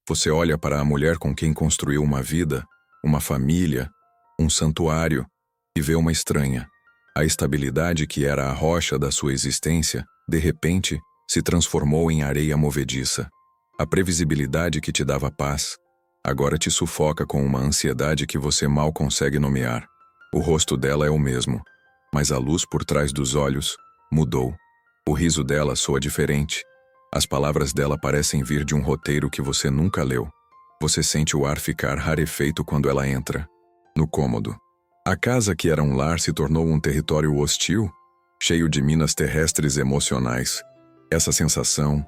Você olha para a mulher com quem construiu uma vida, uma família, um santuário, e vê uma estranha. A estabilidade que era a rocha da sua existência, de repente, se transformou em areia movediça. A previsibilidade que te dava paz, agora te sufoca com uma ansiedade que você mal consegue nomear. O rosto dela é o mesmo, mas a luz por trás dos olhos mudou. O riso dela soa diferente. As palavras dela parecem vir de um roteiro que você nunca leu. Você sente o ar ficar rarefeito quando ela entra. No cômodo. A casa que era um lar se tornou um território hostil, cheio de minas terrestres emocionais. Essa sensação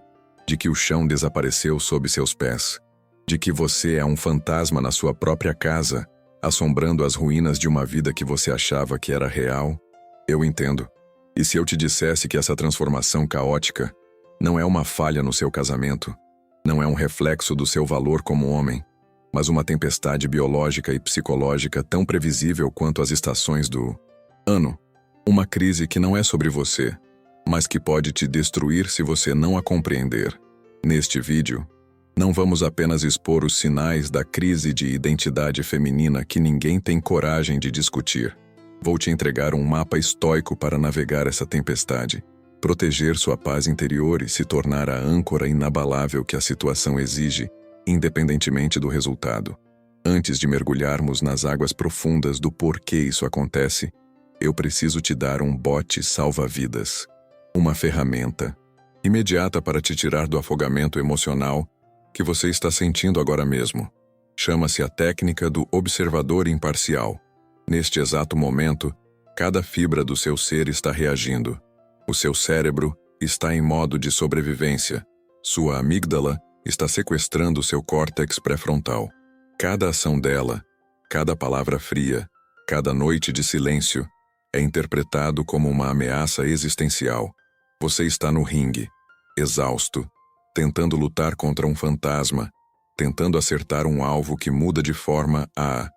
de que o chão desapareceu sob seus pés, de que você é um fantasma na sua própria casa, assombrando as ruínas de uma vida que você achava que era real, eu entendo. E se eu te dissesse que essa transformação caótica não é uma falha no seu casamento, não é um reflexo do seu valor como homem, mas uma tempestade biológica e psicológica tão previsível quanto as estações do ano, uma crise que não é sobre você, mas que pode te destruir se você não a compreender. Neste vídeo, não vamos apenas expor os sinais da crise de identidade feminina que ninguém tem coragem de discutir. Vou te entregar um mapa estoico para navegar essa tempestade, proteger sua paz interior e se tornar a âncora inabalável que a situação exige, independentemente do resultado. Antes de mergulharmos nas águas profundas do porquê isso acontece, eu preciso te dar um bote salva-vidas. Uma ferramenta imediata para te tirar do afogamento emocional que você está sentindo agora mesmo. Chama-se a técnica do observador imparcial. Neste exato momento, cada fibra do seu ser está reagindo. O seu cérebro está em modo de sobrevivência. Sua amígdala está sequestrando seu córtex pré-frontal. Cada ação dela, cada palavra fria, cada noite de silêncio, é interpretado como uma ameaça existencial. Você está no ringue, exausto, tentando lutar contra um fantasma, tentando acertar um alvo que muda de forma a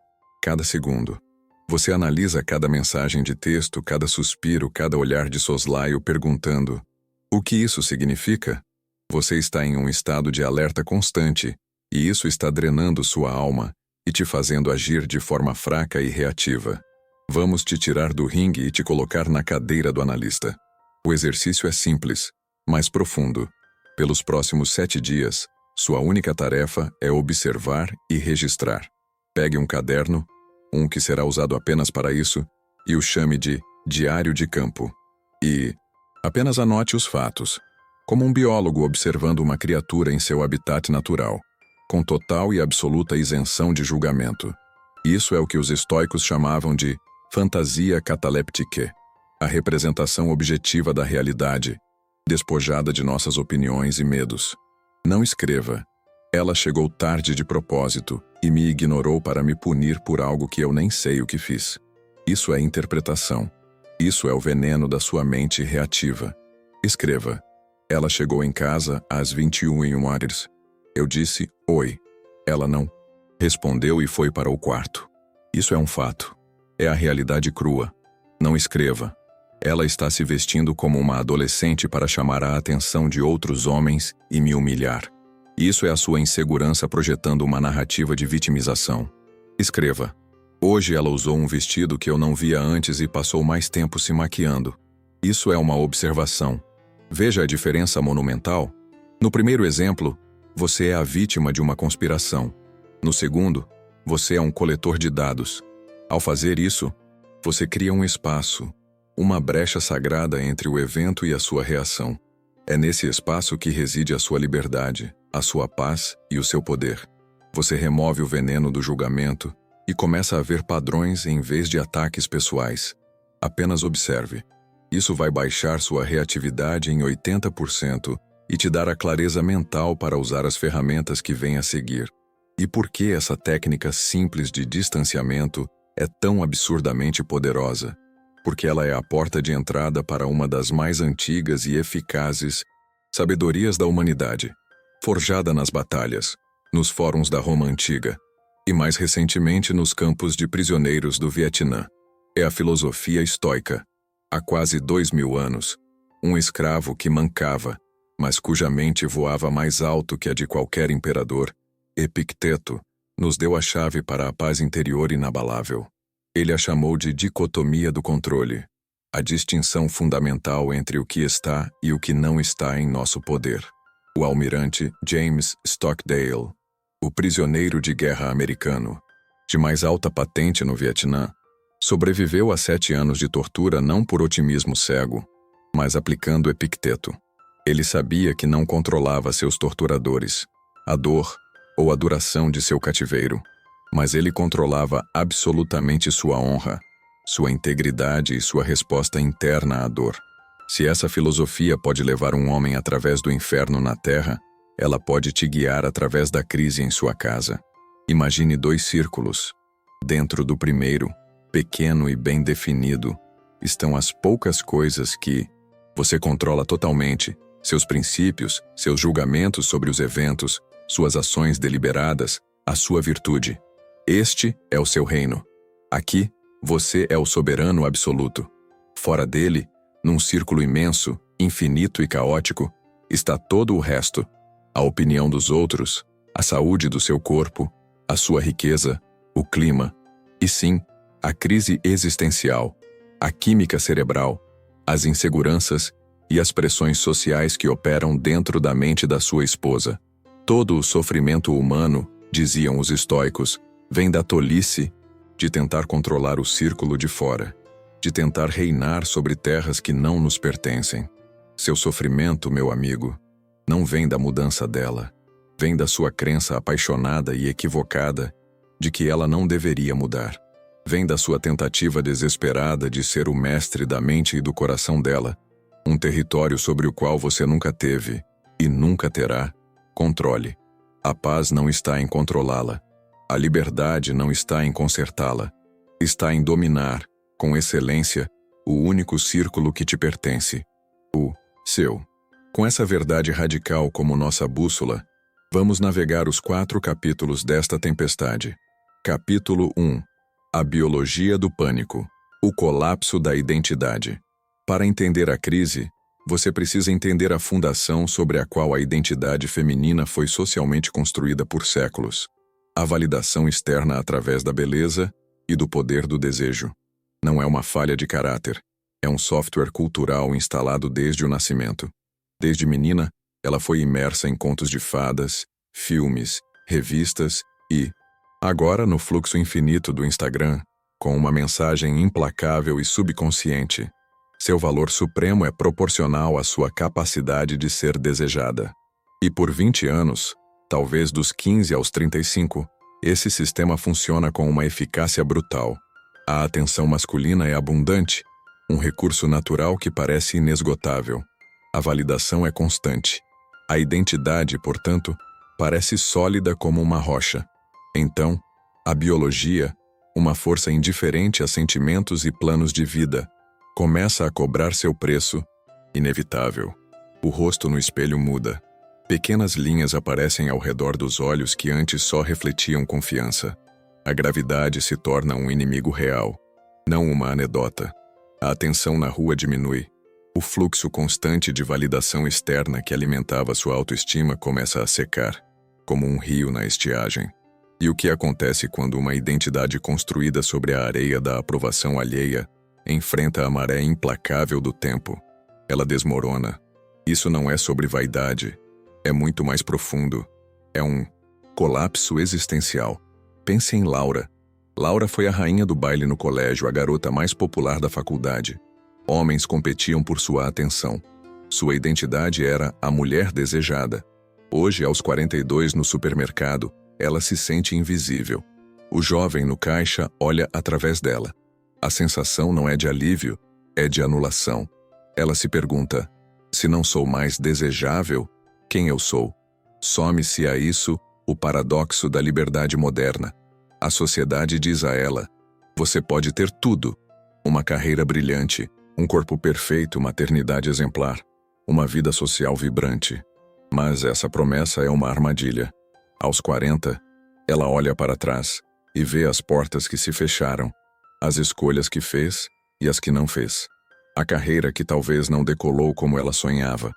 cada segundo. Você analisa cada mensagem de texto, cada suspiro, cada olhar de soslaio, perguntando: o que isso significa? Você está em um estado de alerta constante, e isso está drenando sua alma e te fazendo agir de forma fraca e reativa. Vamos te tirar do ringue e te colocar na cadeira do analista. O exercício é simples, mas profundo. Pelos próximos 7 dias, sua única tarefa é observar e registrar. Pegue um caderno, um que será usado apenas para isso, e o chame de diário de campo. E apenas anote os fatos, como um biólogo observando uma criatura em seu habitat natural, com total e absoluta isenção de julgamento. Isso é o que os estoicos chamavam de fantasia cataleptique, a representação objetiva da realidade, despojada de nossas opiniões e medos. Não escreva. Ela chegou tarde de propósito e me ignorou para me punir por algo que eu nem sei o que fiz. Isso é interpretação. Isso é o veneno da sua mente reativa. Escreva. Ela chegou em casa às 21h. Eu disse, oi. Ela não respondeu e foi para o quarto. Isso é um fato. É a realidade crua. Não escreva. Ela está se vestindo como uma adolescente para chamar a atenção de outros homens e me humilhar. Isso é a sua insegurança projetando uma narrativa de vitimização. Escreva. Hoje ela usou um vestido que eu não via antes e passou mais tempo se maquiando. Isso é uma observação. Veja a diferença monumental. No primeiro exemplo, você é a vítima de uma conspiração. No segundo, você é um coletor de dados. Ao fazer isso, você cria um espaço, uma brecha sagrada entre o evento e a sua reação. É nesse espaço que reside a sua liberdade, a sua paz e o seu poder. Você remove o veneno do julgamento e começa a ver padrões em vez de ataques pessoais. Apenas observe. Isso vai baixar sua reatividade em 80% e te dar a clareza mental para usar as ferramentas que vêm a seguir. E por que essa técnica simples de distanciamento é tão absurdamente poderosa? Porque ela é a porta de entrada para uma das mais antigas e eficazes sabedorias da humanidade, forjada nas batalhas, nos fóruns da Roma Antiga e mais recentemente nos campos de prisioneiros do Vietnã. É a filosofia estoica. Há quase 2000 anos, um escravo que mancava, mas cuja mente voava mais alto que a de qualquer imperador, Epicteto, nos deu a chave para a paz interior inabalável. Ele a chamou de dicotomia do controle, a distinção fundamental entre o que está e o que não está em nosso poder. O almirante James Stockdale, o prisioneiro de guerra americano, de mais alta patente no Vietnã, sobreviveu a 7 anos de tortura não por otimismo cego, mas aplicando Epicteto. Ele sabia que não controlava seus torturadores, a dor ou a duração de seu cativeiro, mas ele controlava absolutamente sua honra, sua integridade e sua resposta interna à dor. Se essa filosofia pode levar um homem através do inferno na terra, ela pode te guiar através da crise em sua casa. Imagine 2 círculos. Dentro do primeiro, pequeno e bem definido, estão as poucas coisas que você controla totalmente, seus princípios, seus julgamentos sobre os eventos, suas ações deliberadas, a sua virtude. Este é o seu reino. Aqui, você é o soberano absoluto. Fora dele, num círculo imenso, infinito e caótico, está todo o resto. A opinião dos outros, a saúde do seu corpo, a sua riqueza, o clima, e sim, a crise existencial, a química cerebral, as inseguranças e as pressões sociais que operam dentro da mente da sua esposa. Todo o sofrimento humano, diziam os estoicos, vem da tolice de tentar controlar o círculo de fora, de tentar reinar sobre terras que não nos pertencem. Seu sofrimento, meu amigo, não vem da mudança dela, vem da sua crença apaixonada e equivocada de que ela não deveria mudar. Vem da sua tentativa desesperada de ser o mestre da mente e do coração dela, um território sobre o qual você nunca teve, e nunca terá, controle. A paz não está em controlá-la. A liberdade não está em consertá-la. Está em dominar, com excelência, o único círculo que te pertence, o seu. Com essa verdade radical como nossa bússola, vamos navegar os 4 capítulos desta tempestade. Capítulo 1. A biologia do pânico. O colapso da identidade. Para entender a crise, você precisa entender a fundação sobre a qual a identidade feminina foi socialmente construída por séculos. A validação externa através da beleza e do poder do desejo. Não é uma falha de caráter, é um software cultural instalado desde o nascimento. Desde menina, ela foi imersa em contos de fadas, filmes, revistas e, agora no fluxo infinito do Instagram, com uma mensagem implacável e subconsciente, seu valor supremo é proporcional à sua capacidade de ser desejada. E por 20 anos, talvez dos 15 aos 35, esse sistema funciona com uma eficácia brutal. A atenção masculina é abundante, um recurso natural que parece inesgotável. A validação é constante. A identidade, portanto, parece sólida como uma rocha. Então, a biologia, uma força indiferente a sentimentos e planos de vida, começa a cobrar seu preço, inevitável. O rosto no espelho muda. Pequenas linhas aparecem ao redor dos olhos que antes só refletiam confiança. A gravidade se torna um inimigo real, não uma anedota. A atenção na rua diminui. O fluxo constante de validação externa que alimentava sua autoestima começa a secar, como um rio na estiagem. E o que acontece quando uma identidade construída sobre a areia da aprovação alheia enfrenta a maré implacável do tempo? Ela desmorona. Isso não é sobre vaidade. É muito mais profundo. É um colapso existencial. Pense em Laura. Laura foi a rainha do baile no colégio, a garota mais popular da faculdade. Homens competiam por sua atenção. Sua identidade era a mulher desejada. Hoje, aos 42 no supermercado, ela se sente invisível. O jovem no caixa olha através dela. A sensação não é de alívio, é de anulação. Ela se pergunta: se não sou mais desejável, quem eu sou? Some-se a isso o paradoxo da liberdade moderna. A sociedade diz a ela: você pode ter tudo. Uma carreira brilhante, um corpo perfeito, maternidade exemplar, uma vida social vibrante. Mas essa promessa é uma armadilha. Aos 40, ela olha para trás e vê as portas que se fecharam, as escolhas que fez e as que não fez. A carreira que talvez não decolou como ela sonhava,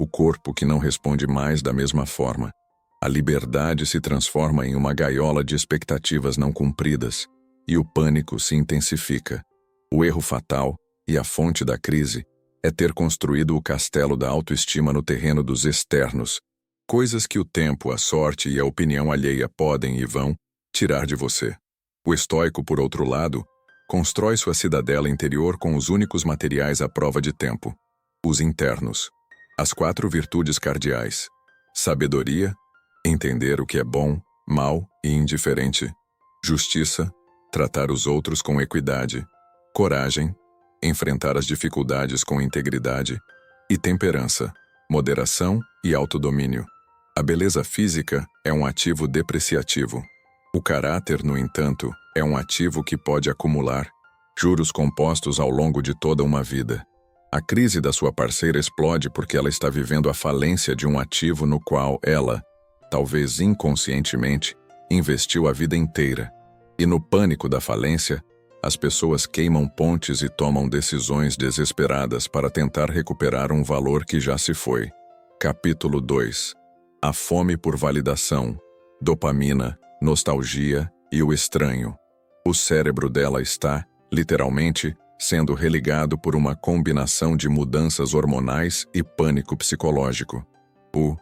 o corpo que não responde mais da mesma forma, A liberdade se transforma em uma gaiola de expectativas não cumpridas, e o pânico se intensifica. O erro fatal, e a fonte da crise, é ter construído o castelo da autoestima no terreno dos externos, coisas que o tempo, a sorte e a opinião alheia podem e vão tirar de você. O estoico, por outro lado, constrói sua cidadela interior com os únicos materiais à prova de tempo: os internos. As 4 virtudes cardeais: sabedoria, entender o que é bom, mal e indiferente; justiça, tratar os outros com equidade; coragem, enfrentar as dificuldades com integridade; e temperança, moderação e autodomínio. A beleza física é um ativo depreciativo. O caráter, no entanto, é um ativo que pode acumular juros compostos ao longo de toda uma vida. A crise da sua parceira explode porque ela está vivendo a falência de um ativo no qual ela, talvez inconscientemente, investiu a vida inteira. E no pânico da falência, as pessoas queimam pontes e tomam decisões desesperadas para tentar recuperar um valor que já se foi. Capítulo 2. A fome por validação, dopamina, nostalgia e o estranho. O cérebro dela está, literalmente, sendo religado por uma combinação de mudanças hormonais e pânico psicológico. O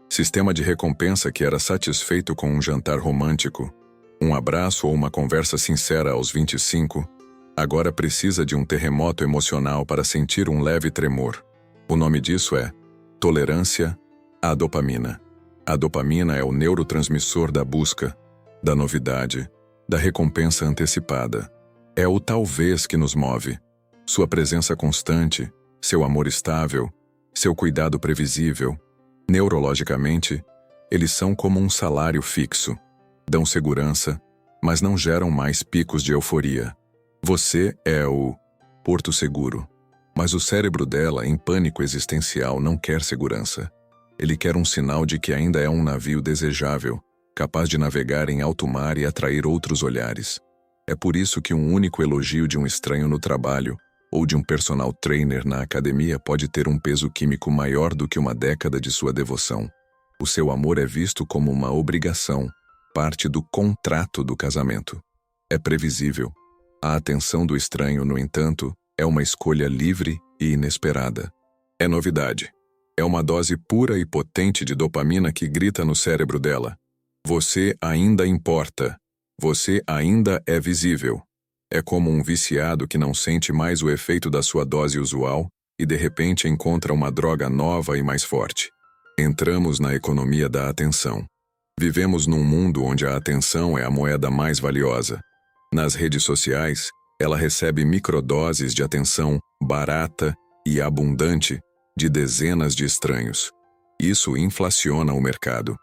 sistema de recompensa que era satisfeito com um jantar romântico, um abraço ou uma conversa sincera aos 25, agora precisa de um terremoto emocional para sentir um leve tremor. O nome disso é tolerância à dopamina. A dopamina é o neurotransmissor da busca, da novidade, da recompensa antecipada. É o talvez que nos move. Sua presença constante, seu amor estável, seu cuidado previsível. Neurologicamente, eles são como um salário fixo. Dão segurança, mas não geram mais picos de euforia. Você é o porto seguro. Mas o cérebro dela, em pânico existencial, não quer segurança. Ele quer um sinal de que ainda é um navio desejável, capaz de navegar em alto mar e atrair outros olhares. É por isso que um único elogio de um estranho no trabalho ou de um personal trainer na academia pode ter um peso químico maior do que uma década de sua devoção. O seu amor é visto como uma obrigação, parte do contrato do casamento. É previsível. A atenção do estranho, no entanto, é uma escolha livre e inesperada. É novidade. É uma dose pura e potente de dopamina que grita no cérebro dela: você ainda importa. Você ainda é visível. É como um viciado que não sente mais o efeito da sua dose usual e de repente encontra uma droga nova e mais forte. Entramos na economia da atenção. Vivemos num mundo onde a atenção é a moeda mais valiosa. Nas redes sociais, ela recebe microdoses de atenção barata e abundante de dezenas de estranhos. Isso inflaciona o mercado.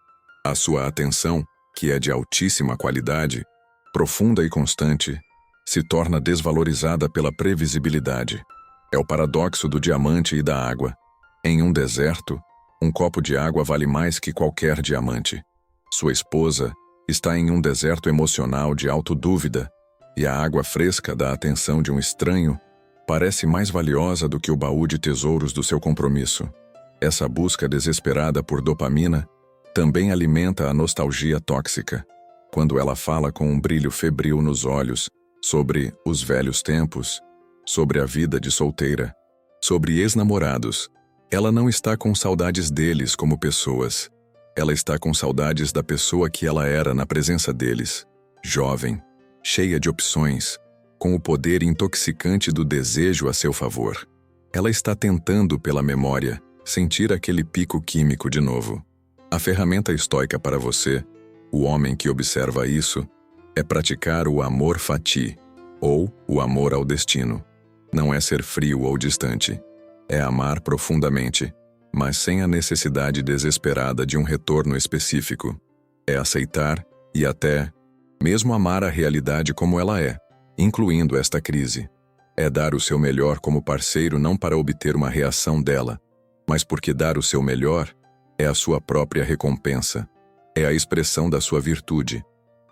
A sua atenção, que é de altíssima qualidade, profunda e constante, se torna desvalorizada pela previsibilidade. É o paradoxo do diamante e da água. Em um deserto, um copo de água vale mais que qualquer diamante. Sua esposa está em um deserto emocional de autodúvida, e a água fresca da atenção de um estranho parece mais valiosa do que o baú de tesouros do seu compromisso. Essa busca desesperada por dopamina também alimenta a nostalgia tóxica. Quando ela fala com um brilho febril nos olhos sobre os velhos tempos, sobre a vida de solteira, sobre ex-namorados, ela não está com saudades deles como pessoas. Ela está com saudades da pessoa que ela era na presença deles, jovem, cheia de opções, com o poder intoxicante do desejo a seu favor. Ela está tentando, pela memória, sentir aquele pico químico de novo. A ferramenta estoica para você, o homem que observa isso, é praticar o amor fati, ou o amor ao destino. Não é ser frio ou distante. É amar profundamente, mas sem a necessidade desesperada de um retorno específico. É aceitar e até, mesmo amar a realidade como ela é, incluindo esta crise. É dar o seu melhor como parceiro não para obter uma reação dela, mas porque dar o seu melhor é a sua própria recompensa. É a expressão da sua virtude.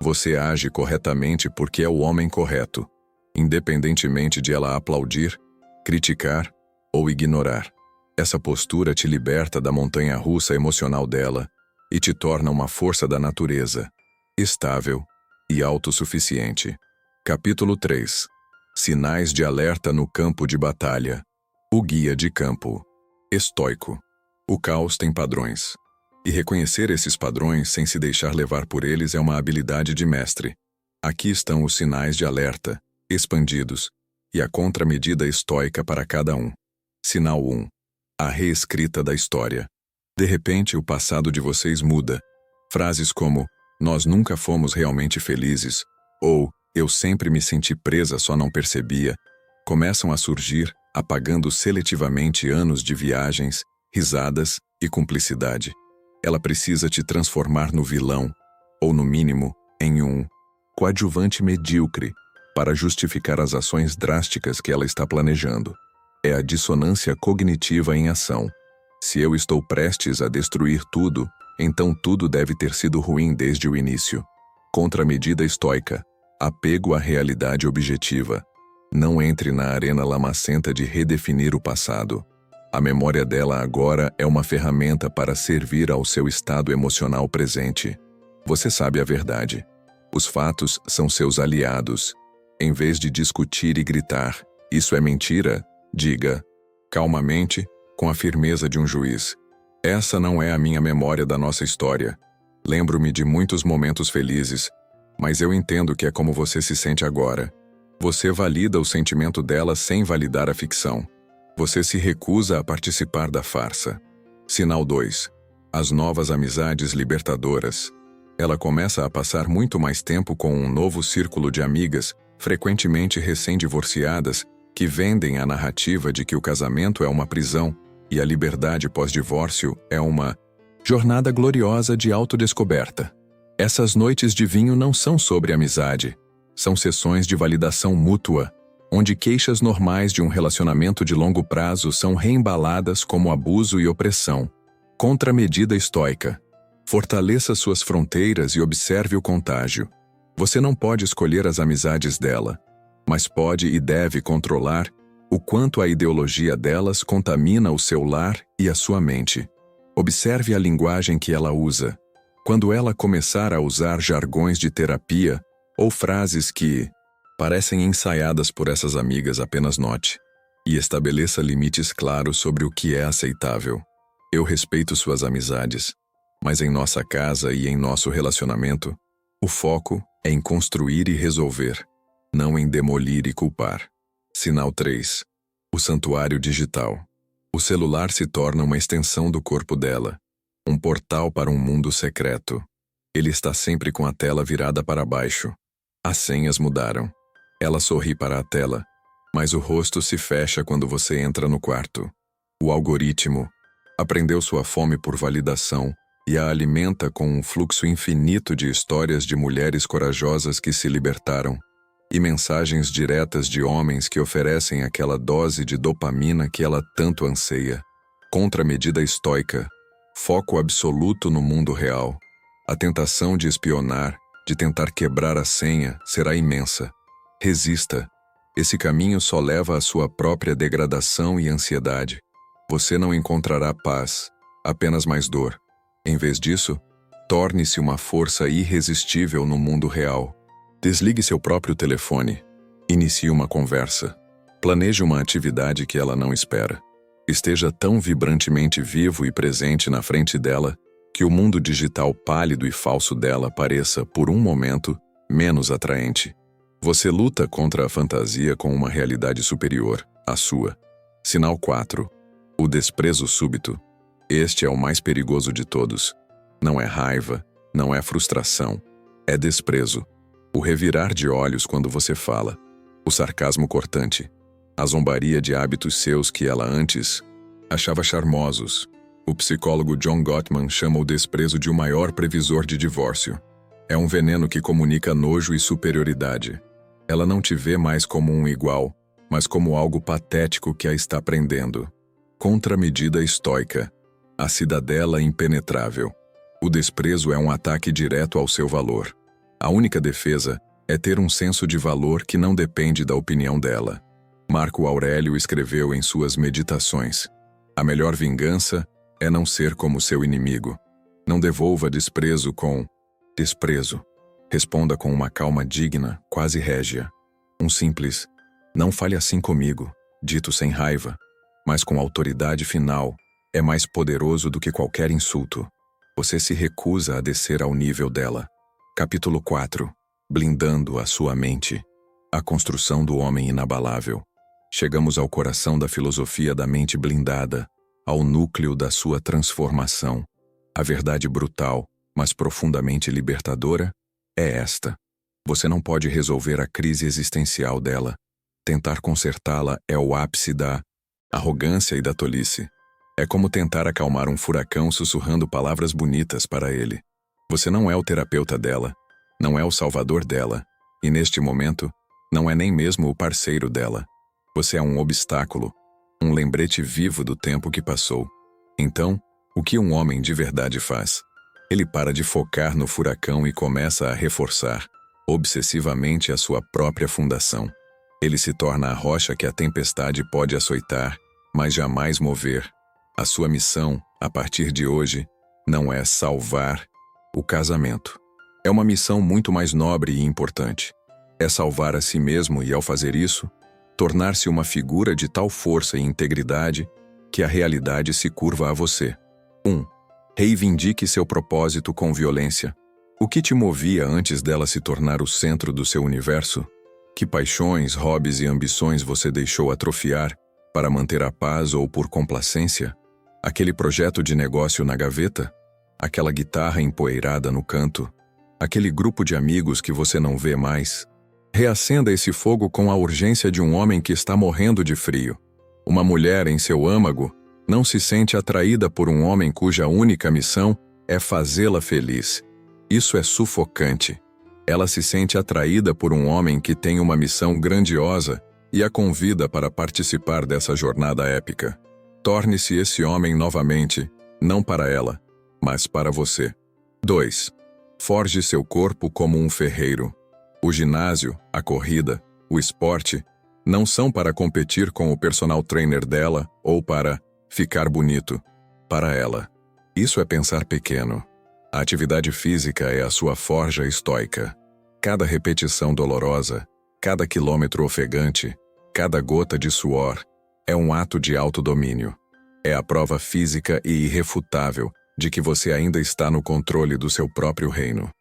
Você age corretamente porque é o homem correto, independentemente de ela aplaudir, criticar ou ignorar. Essa postura te liberta da montanha-russa emocional dela e te torna uma força da natureza, estável e autossuficiente. Capítulo 3. Sinais de alerta no campo de batalha. O guia de campo. Estoico. O caos tem padrões. E reconhecer esses padrões sem se deixar levar por eles é uma habilidade de mestre. Aqui estão os sinais de alerta, expandidos, e a contramedida estoica para cada um. Sinal 1. A reescrita da história. De repente, o passado de vocês muda. Frases como, nós nunca fomos realmente felizes, ou, eu sempre me senti presa, só não percebia, começam a surgir, apagando seletivamente anos de viagens, risadas e cumplicidade. Ela precisa te transformar no vilão, ou no mínimo, em um coadjuvante medíocre, para justificar as ações drásticas que ela está planejando. É a dissonância cognitiva em ação. Se eu estou prestes a destruir tudo, então tudo deve ter sido ruim desde o início. Contramedida estoica. Apego à realidade objetiva. Não entre na arena lamacenta de redefinir o passado. A memória dela agora é uma ferramenta para servir ao seu estado emocional presente. Você sabe a verdade. Os fatos são seus aliados. Em vez de discutir e gritar, isso é mentira, diga, calmamente, com a firmeza de um juiz. Essa não é a minha memória da nossa história. Lembro-me de muitos momentos felizes, mas eu entendo que é como você se sente agora. Você valida o sentimento dela sem validar a ficção. Você se recusa a participar da farsa. Sinal 2. As novas amizades libertadoras. Ela começa a passar muito mais tempo com um novo círculo de amigas, frequentemente recém-divorciadas, que vendem a narrativa de que o casamento é uma prisão e a liberdade pós-divórcio é uma jornada gloriosa de autodescoberta. Essas noites de vinho não são sobre amizade. São sessões de validação mútua, onde queixas normais de um relacionamento de longo prazo são reembaladas como abuso e opressão. Contramedida estoica. Fortaleça suas fronteiras e observe o contágio. Você não pode escolher as amizades dela, mas pode e deve controlar o quanto a ideologia delas contamina o seu lar e a sua mente. Observe a linguagem que ela usa. Quando ela começar a usar jargões de terapia ou frases que parecem ensaiadas por essas amigas, apenas note. E estabeleça limites claros sobre o que é aceitável. Eu respeito suas amizades, mas em nossa casa e em nosso relacionamento, o foco é em construir e resolver, não em demolir e culpar. Sinal 3. O santuário digital. O celular se torna uma extensão do corpo dela, um portal para um mundo secreto. Ele está sempre com a tela virada para baixo. As senhas mudaram. Ela sorri para a tela, mas o rosto se fecha quando você entra no quarto. O algoritmo aprendeu sua fome por validação e a alimenta com um fluxo infinito de histórias de mulheres corajosas que se libertaram e mensagens diretas de homens que oferecem aquela dose de dopamina que ela tanto anseia. Contramedida estoica. Foco absoluto no mundo real. A tentação de espionar, de tentar quebrar a senha, será imensa. Resista. Esse caminho só leva à sua própria degradação e ansiedade. Você não encontrará paz, apenas mais dor. Em vez disso, torne-se uma força irresistível no mundo real. Desligue seu próprio telefone. Inicie uma conversa. Planeje uma atividade que ela não espera. Esteja tão vibrantemente vivo e presente na frente dela que o mundo digital pálido e falso dela pareça, por um momento, menos atraente. Você luta contra a fantasia com uma realidade superior, a sua. Sinal 4. O desprezo súbito. Este é o mais perigoso de todos. Não é raiva, não é frustração, é desprezo. O revirar de olhos quando você fala, o sarcasmo cortante, a zombaria de hábitos seus que ela antes achava charmosos. O psicólogo John Gottman chama o desprezo de o maior previsor de divórcio. É um veneno que comunica nojo e superioridade. Ela não te vê mais como um igual, mas como algo patético que a está prendendo. Contramedida estoica. A cidadela impenetrável. O desprezo é um ataque direto ao seu valor. A única defesa é ter um senso de valor que não depende da opinião dela. Marco Aurélio escreveu em suas Meditações: a melhor vingança é não ser como seu inimigo. Não devolva desprezo com desprezo. Responda com uma calma digna, quase régia. Um simples, não fale assim comigo, dito sem raiva, mas com autoridade final, é mais poderoso do que qualquer insulto. Você se recusa a descer ao nível dela. Capítulo 4. Blindando a sua mente. A construção do homem inabalável. Chegamos ao coração da filosofia da mente blindada, ao núcleo da sua transformação. A verdade brutal, mas profundamente libertadora, é esta. Você não pode resolver a crise existencial dela. Tentar consertá-la é o ápice da arrogância e da tolice. É como tentar acalmar um furacão sussurrando palavras bonitas para ele. Você não é o terapeuta dela, não é o salvador dela, e neste momento, não é nem mesmo o parceiro dela. Você é um obstáculo, um lembrete vivo do tempo que passou. Então, o que um homem de verdade faz? Ele para de focar no furacão e começa a reforçar, obsessivamente, a sua própria fundação. Ele se torna a rocha que a tempestade pode açoitar, mas jamais mover. A sua missão, a partir de hoje, não é salvar o casamento. É uma missão muito mais nobre e importante. É salvar a si mesmo e, ao fazer isso, tornar-se uma figura de tal força e integridade que a realidade se curva a você. 1. Reivindique seu propósito com violência. O que te movia antes dela se tornar o centro do seu universo? Que paixões, hobbies e ambições você deixou atrofiar para manter a paz ou por complacência? Aquele projeto de negócio na gaveta? Aquela guitarra empoeirada no canto? Aquele grupo de amigos que você não vê mais? Reacenda esse fogo com a urgência de um homem que está morrendo de frio. Uma mulher em seu âmago não se sente atraída por um homem cuja única missão é fazê-la feliz. Isso é sufocante. Ela se sente atraída por um homem que tem uma missão grandiosa e a convida para participar dessa jornada épica. Torne-se esse homem novamente, não para ela, mas para você. 2. Forge seu corpo como um ferreiro. O ginásio, a corrida, o esporte não são para competir com o personal trainer dela ou para ficar bonito. Para ela. Isso é pensar pequeno. A atividade física é a sua forja estoica. Cada repetição dolorosa, cada quilômetro ofegante, cada gota de suor é um ato de autodomínio. É a prova física e irrefutável de que você ainda está no controle do seu próprio reino.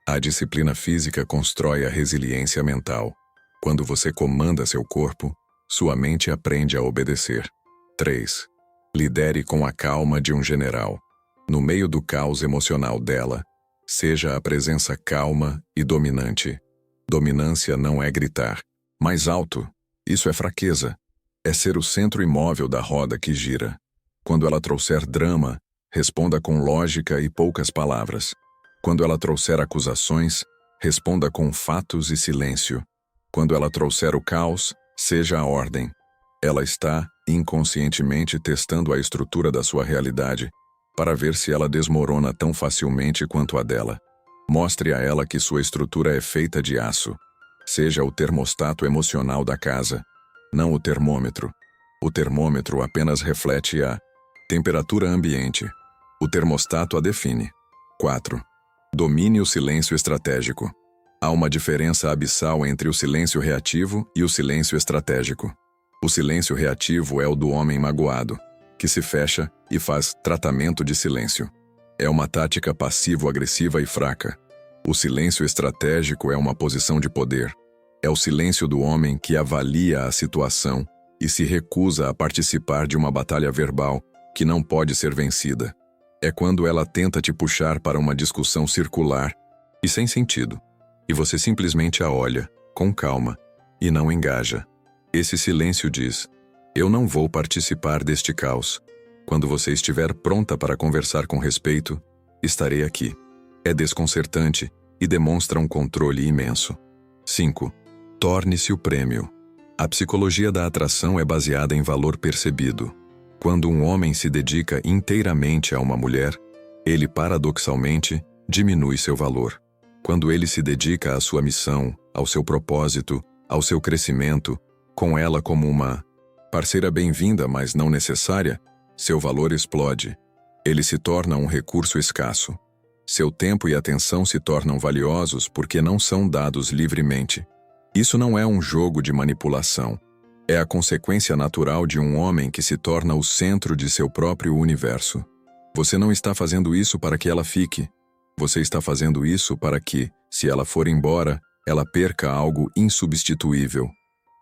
A disciplina física constrói a resiliência mental. Quando você comanda seu corpo, sua mente aprende a obedecer. 3. Lidere com a calma de um general. No meio do caos emocional dela, seja a presença calma e dominante. Dominância não é gritar mais alto, isso é fraqueza. É ser o centro imóvel da roda que gira. Quando ela trouxer drama, responda com lógica e poucas palavras. Quando ela trouxer acusações, responda com fatos e silêncio. Quando ela trouxer o caos, seja a ordem. Ela está, inconscientemente, testando a estrutura da sua realidade para ver se ela desmorona tão facilmente quanto a dela. Mostre a ela que sua estrutura é feita de aço. Seja o termostato emocional da casa, não o termômetro. O termômetro apenas reflete a temperatura ambiente. O termostato a define. 4. Domine o silêncio estratégico. Há uma diferença abissal entre o silêncio reativo e o silêncio estratégico. O silêncio reativo é o do homem magoado, que se fecha e faz tratamento de silêncio. É uma tática passivo-agressiva e fraca. O silêncio estratégico é uma posição de poder. É o silêncio do homem que avalia a situação e se recusa a participar de uma batalha verbal que não pode ser vencida. É quando ela tenta te puxar para uma discussão circular e sem sentido, e você simplesmente a olha, com calma, e não engaja. Esse silêncio diz: eu não vou participar deste caos. Quando você estiver pronta para conversar com respeito, estarei aqui. É desconcertante e demonstra um controle imenso. 5. Torne-se o prêmio. A psicologia da atração é baseada em valor percebido. Quando um homem se dedica inteiramente a uma mulher, ele paradoxalmente diminui seu valor. Quando ele se dedica à sua missão, ao seu propósito, ao seu crescimento, com ela como uma parceira bem-vinda, mas não necessária, seu valor explode. Ele se torna um recurso escasso. Seu tempo e atenção se tornam valiosos porque não são dados livremente. Isso não é um jogo de manipulação. É a consequência natural de um homem que se torna o centro de seu próprio universo. Você não está fazendo isso para que ela fique. Você está fazendo isso para que, se ela for embora, ela perca algo insubstituível.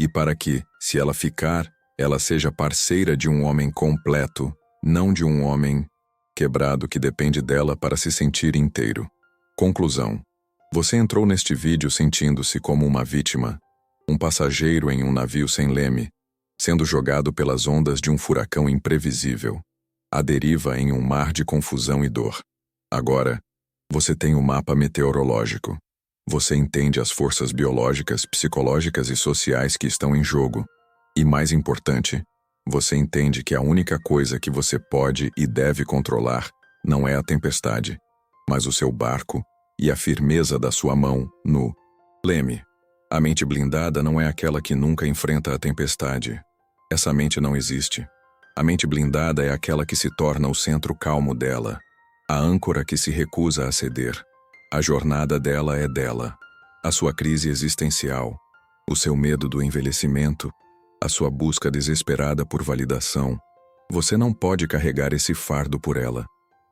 E para que, se ela ficar, ela seja parceira de um homem completo, não de um homem quebrado que depende dela para se sentir inteiro. Conclusão. Você entrou neste vídeo sentindo-se como uma vítima, um passageiro em um navio sem leme, sendo jogado pelas ondas de um furacão imprevisível, à deriva em um mar de confusão e dor. Agora, você tem o mapa meteorológico. Você entende as forças biológicas, psicológicas e sociais que estão em jogo. E mais importante, você entende que a única coisa que você pode e deve controlar não é a tempestade, mas o seu barco e a firmeza da sua mão no leme. A mente blindada não é aquela que nunca enfrenta a tempestade. Essa mente não existe. A mente blindada é aquela que se torna o centro calmo dela, a âncora que se recusa a ceder. A jornada dela é dela. A sua crise existencial, o seu medo do envelhecimento, a sua busca desesperada por validação. Você não pode carregar esse fardo por ela.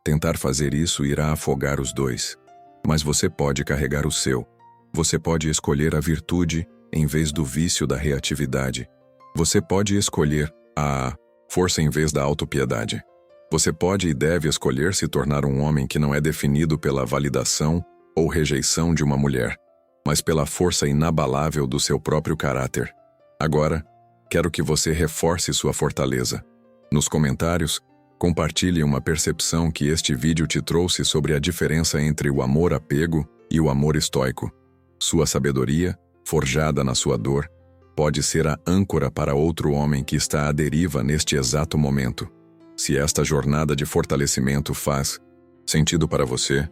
Tentar fazer isso irá afogar os dois. Mas você pode carregar o seu. Você pode escolher a virtude em vez do vício da reatividade. Você pode escolher a força em vez da autopiedade. Você pode e deve escolher se tornar um homem que não é definido pela validação ou rejeição de uma mulher, mas pela força inabalável do seu próprio caráter. Agora, quero que você reforce sua fortaleza. Nos comentários, compartilhe uma percepção que este vídeo te trouxe sobre a diferença entre o amor-apego e o amor estoico. Sua sabedoria, forjada na sua dor, pode ser a âncora para outro homem que está à deriva neste exato momento. Se esta jornada de fortalecimento faz sentido para você,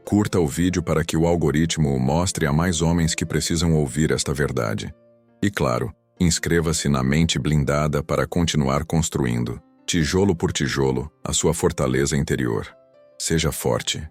curta o vídeo para que o algoritmo o mostre a mais homens que precisam ouvir esta verdade. E claro, inscreva-se na Mente Blindada para continuar construindo, tijolo por tijolo, a sua fortaleza interior. Seja forte.